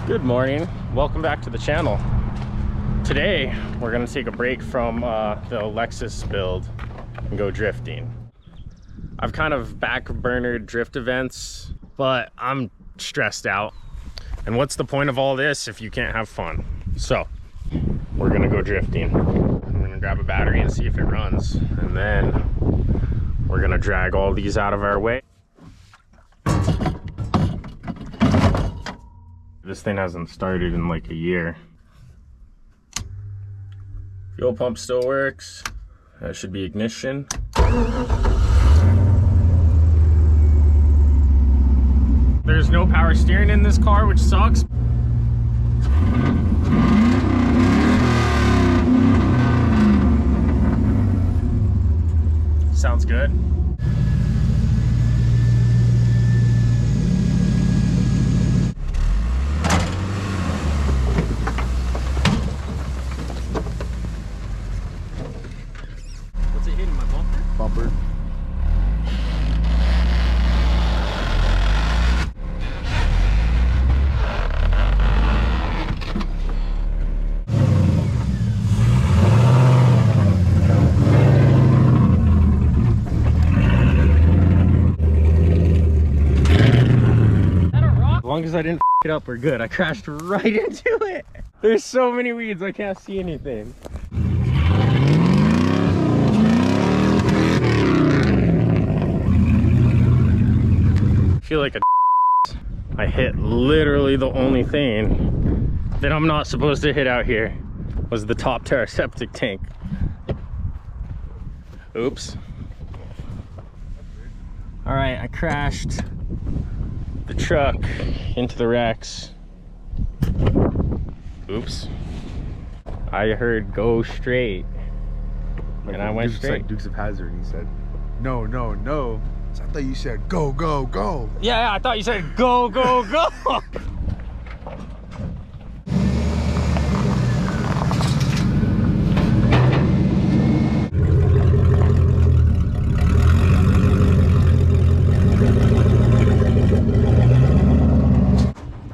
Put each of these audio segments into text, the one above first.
Good morning, welcome back to the channel. Today we're gonna take a break from the Lexus build and go drifting. I've kind of back-burnered drift events, but I'm stressed out. And what's the point of all this if you can't have fun? So we're gonna go drifting. I'm gonna grab a battery and see if it runs, and then we're gonna drag all these out of our way. This thing hasn't started in like a year. Fuel pump still works. That should be ignition. There's no power steering in this car, which sucks. Sounds good. What's it hitting, my bumper? Bumper. As long as I didn't f it up, we're good. I crashed right into it. There's so many weeds, I can't see anything. I feel like a I hit literally the only thing that I'm not supposed to hit out here was the top tier septic tank. Oops. All right, I crashed the truck into the Rex. Oops. I heard go straight, Like and I went straight. Like Dukes of Hazzard, and he said, "No, no, no." So I thought you said, "Go, go, go." Yeah, I thought you said go, go, go.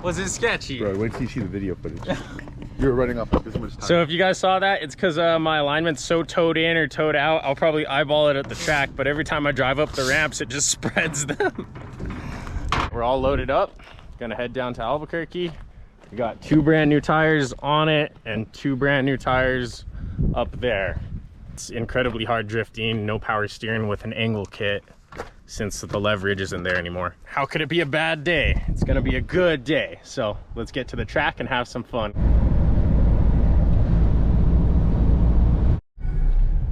Was it sketchy? Bro, wait till you see the video footage. You were running off like this much time. So if you guys saw that, it's because my alignment's so towed in or towed out. I'll probably eyeball it at the track, but every time I drive up the ramps, it just spreads them. We're all loaded up. Gonna head down to Albuquerque. We got 2 brand new tires on it and 2 brand new tires up there. It's incredibly hard drifting, no power steering with an angle kit since the leverage isn't there anymore. How could it be a bad day? It's gonna be a good day. So let's get to the track and have some fun.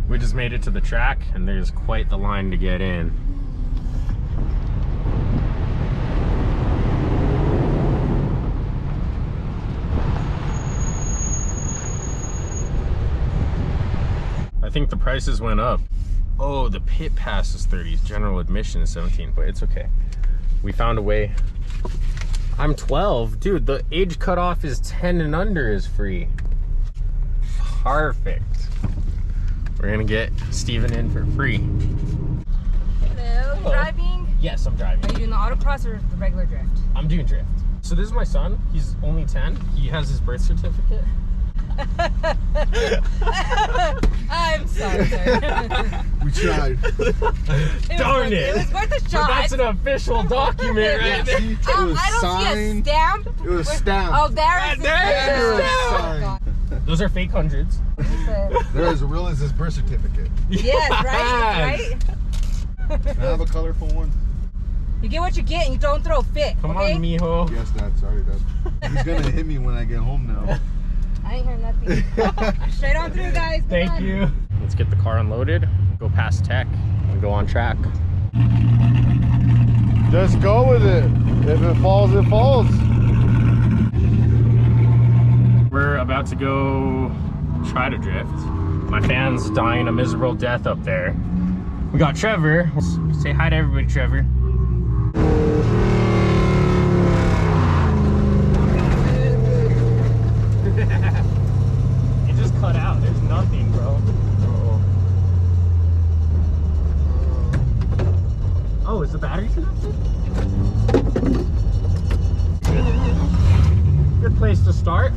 We just made it to the track and there's quite the line to get in. I think the prices went up. Oh, the pit pass is 30, general admission is 17, but it's okay. We found a way. I'm 12, dude, the age cutoff is 10 and under is free. Perfect. We're gonna get Steven in for free. Hello, you driving? Yes, I'm driving. Are you doing the autocross or the regular drift? I'm doing drift. So this is my son, he's only 10. He has his birth certificate. I'm sorry, sir. We tried. Darn it! It was worth a But shot. that's an official document right there. It was I don't see a signed. stamp. It was stamped. Oh, there is the There it is. stamp. Signed. Oh, God. Those are fake hundreds. They're as real as his birth certificate. Yes, right? Can I have a colorful one? You get what you get and you don't throw a fit. Come okay? on, mijo. Yes, Dad. Sorry, Dad. He's gonna hit me when I get home now. I ain't heard nothing. Straight on through, guys. Come Thank on. you. Let's get the car unloaded, go past tech, and go on track. Just go with it. If it falls, it falls. We're about to go try to drift. My fan's dying a miserable death up there. We got Trevor. Say hi to everybody, Trevor. It just cut out. There's nothing, bro. Oh, is the battery connected? Good place to start.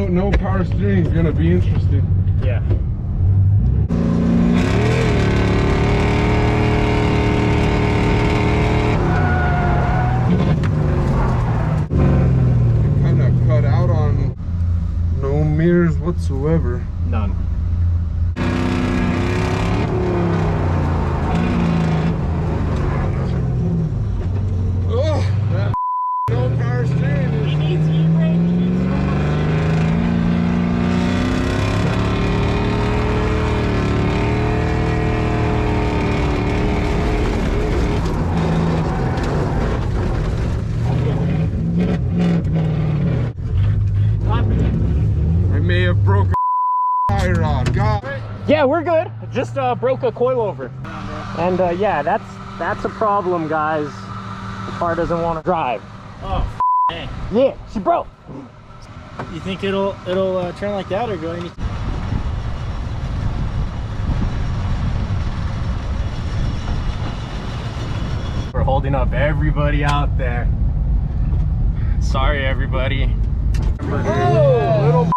No power steering is gonna be interesting. Yeah. Kind of cut out on no mirrors whatsoever. None. Oh, that no power steering is. He needs e-brake. I may have broken tie rod. God. Yeah, we're good. Just broke a coilover. And yeah, that's a problem, guys. The car doesn't want to drive. Oh, dang. Yeah, she broke. You think it'll turn like that or go any? We're holding up everybody out there. Sorry, everybody. Oh,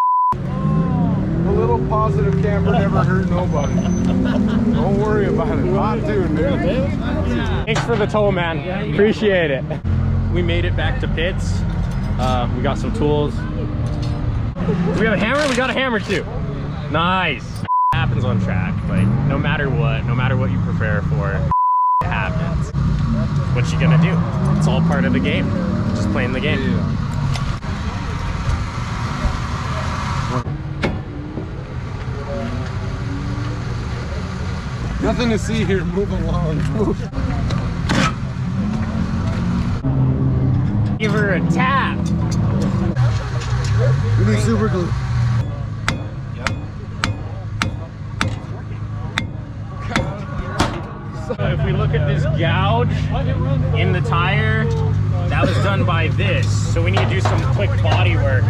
a little positive camper never hurt nobody. Don't worry about it. Not doing dude. Thanks for the tow, man. Appreciate it. We made it back to pits. We got some tools. We have a hammer. We got a hammer too. Nice. It happens on track. Like no matter what you prepare for, it happens. What you gonna do? It's all part of the game. Just playing the game. Yeah. Nothing to see here. Move along. Give her a tap. We need super glue. If we look at this gouge in the tire, that was done by this. So we need to do some quick body work.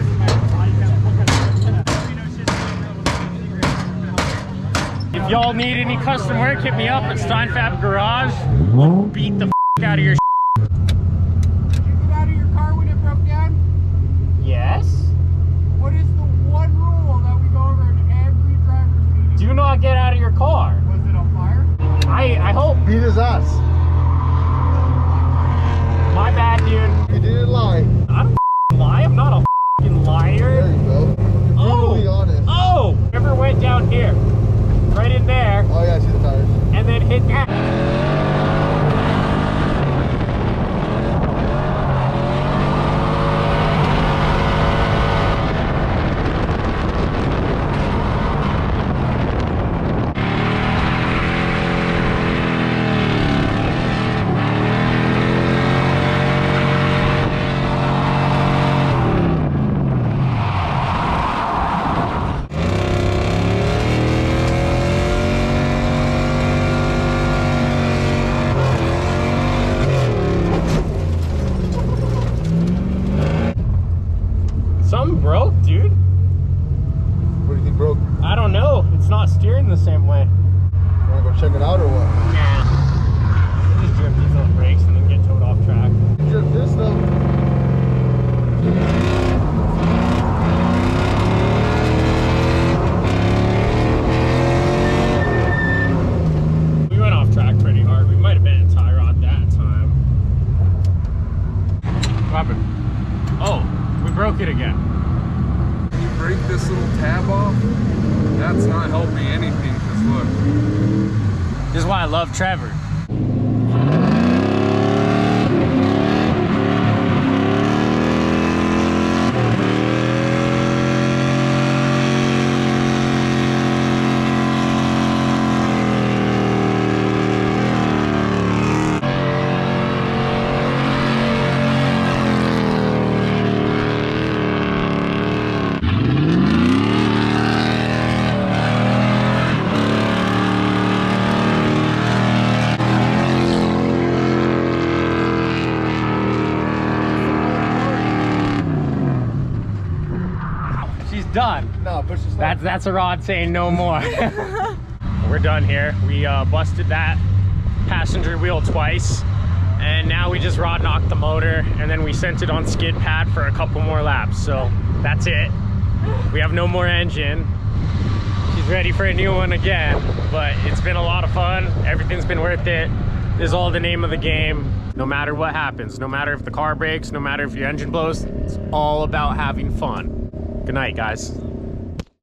If y'all need any custom work, hit me up at Steinfab Garage. We'll beat the out of your. Did you get out of your car when it broke down? Yes. What is the one rule that we go over in every driver's meeting? Do not get out of your car. Was it on fire? I hope. Beat his ass. My bad, dude. He didn't lie. I don't lie. I'm not a liar. There you go. Brutally honest. Oh! Ever went down here, right in there, Oh yeah, I see the tires. and then hit that. Something broke, dude. What do you think broke? I don't know. It's not steering the same way. Wanna go check it out or what? Nah. We'll just drift these on brakes and then get towed off track. Just this though. We went off track pretty hard. We might have been a tie rod that time. is why I love Trevor. Done. No, push the stop. That's a rod saying no more. We're done here. We busted that passenger wheel twice, and now we just rod knocked the motor, and then we sent it on skid pad for a couple more laps. So that's it. We have no more engine. She's ready for a new one again, but it's been a lot of fun. Everything's been worth it. This is all the name of the game. No matter what happens, no matter if the car breaks, no matter if your engine blows, it's all about having fun. Good night, guys.